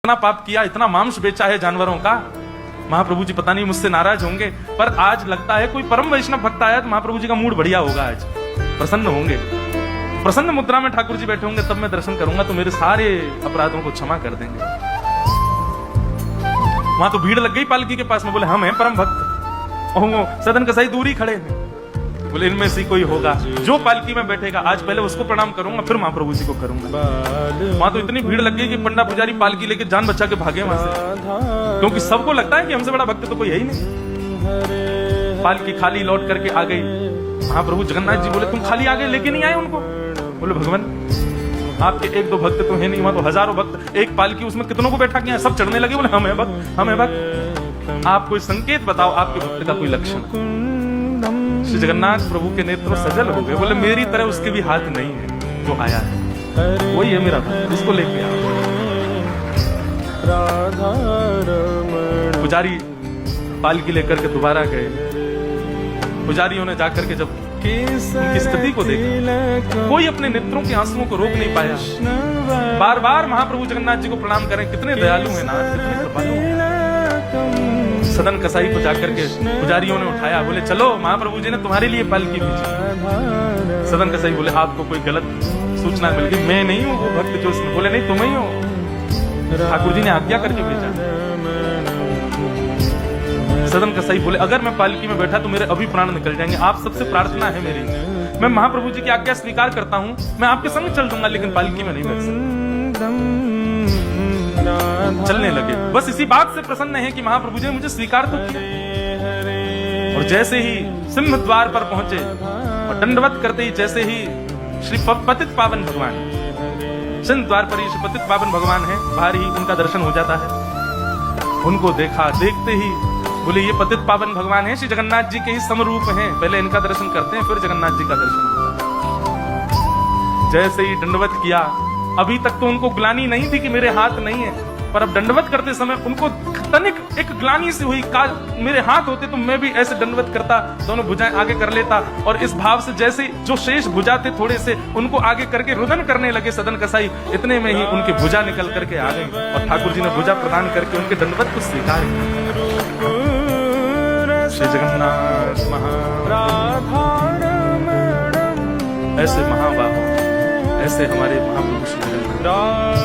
इतना पाप किया, इतना मांस बेचा है जानवरों का। महाप्रभु जी पता नहीं मुझसे नाराज होंगे, पर आज लगता है कोई परम वैष्णव भक्त आया तो महाप्रभु जी का मूड बढ़िया होगा, आज प्रसन्न होंगे। प्रसन्न मुद्रा में ठाकुर जी बैठे होंगे, तब मैं दर्शन करूंगा तो मेरे सारे अपराधों को क्षमा कर देंगे। वहां तो भीड़ लग गई पालकी के पास में, बोले हम हैं परम भक्त। और वो सदन कसाई दूर ही खड़े हैं, बोले इनमें से कोई होगा जो पालकी में बैठेगा, आज पहले उसको प्रणाम करूंगा फिर महाप्रभु जी को करूंगा। वहां तो इतनी भीड़ लग गई कि पंडा पुजारी पालकी लेके जान बचा के भागे वहां से, क्योंकि सबको लगता है कि हमसे बड़ा भक्त तो कोई है ही नहीं। पालकी खाली लौट करके आ गई। महाप्रभु जगन्नाथ जी बोले तुम खाली आ गए, लेके नहीं आए उनको? बोले भगवान आपके एक दो भक्त तो है नहीं, वहां तो हजारों भक्त, एक पालकी उसमें कितनों को बैठा किया, सब चढ़ने लगे। बोले हम है भक्त, हम है भक्त। आप कोई संकेत बताओ, आपके भक्त का कोई लक्षण। श्री जगन्नाथ प्रभु के नेत्र सजल हो गए, बोले मेरी तरह उसके भी हाथ नहीं है जो आया है, वही है मेरा भक्त, उसको लेके आओ। पुजारी पालकी लेकर के दोबारा गए। पुजारियों ने जाकर के जब उनकी स्थिति को देखा, कोई अपने नेत्रों के आंसुओं को रोक नहीं पाया। बार बार महाप्रभु जगन्नाथ जी को प्रणाम करें, कितने दयालु हैं नाथ, कितने कृपालु हैं। सदन कसाई को जाकर के पुजारियों ने उठाया, बोले चलो महाप्रभु जी ने तुम्हारे लिए पालकी भेजी। सदन कसाई बोले आपको कोई गलत सूचना मिल गई, मैं नहीं हूँ वो भक्त जो इसमें। बोले नहीं तुम ही हो, ठाकुर जी ने आज्ञा करके भेजा। सदन कसाई बोले अगर मैं पालकी में बैठा तो मेरे अभी प्राण निकल जाएंगे, आप सबसे प्रार्थना है मेरी, मैं महाप्रभु जी की आज्ञा स्वीकार करता हूँ, मैं आपके संग चल दूंगा लेकिन पालकी में नहीं बैठ सकता। चलने लगे, बस इसी बात से प्रसन्न है कि महाप्रभु जी ने मुझे स्वीकार तो किया। और जैसे ही सिंह द्वार पर पहुंचे और दंडवत करते ही जैसे ही श्री पतित पावन भगवान, सिंह द्वार पर ही श्री पतित पावन भगवान है, बाहर ही उनका दर्शन हो जाता है। उनको देखा, देखते ही बोले ये पतित पावन भगवान है, श्री जगन्नाथ जी के ही समरूप हैं, पहले इनका दर्शन करते हैं फिर जगन्नाथ जी का दर्शन होता है। जैसे ही दंडवत किया, अभी तक तो उनको ग्लानि नहीं थी कि मेरे हाथ नहीं है, पर अब दंडवत करते समय उनको तनिक एक ग्लानि से हुई, मेरे हाथ होते तो मैं भी ऐसे दंडवत करता, दोनों भुजाएं आगे कर लेता। और इस भाव से जैसे जो शेष भुजा थे थोड़े से उनको आगे करके रुदन करने लगे सदन कसाई, इतने में ही उनकी भुजा निकल करके आ गई और ठाकुर जी ने भुजा प्रदान करके उनके दंडवत को स्वीकार किया। श्री जगन्नाथ ऐसे महाबाहु, ऐसे हमारे महापुरुष श्री जगन्नाथ।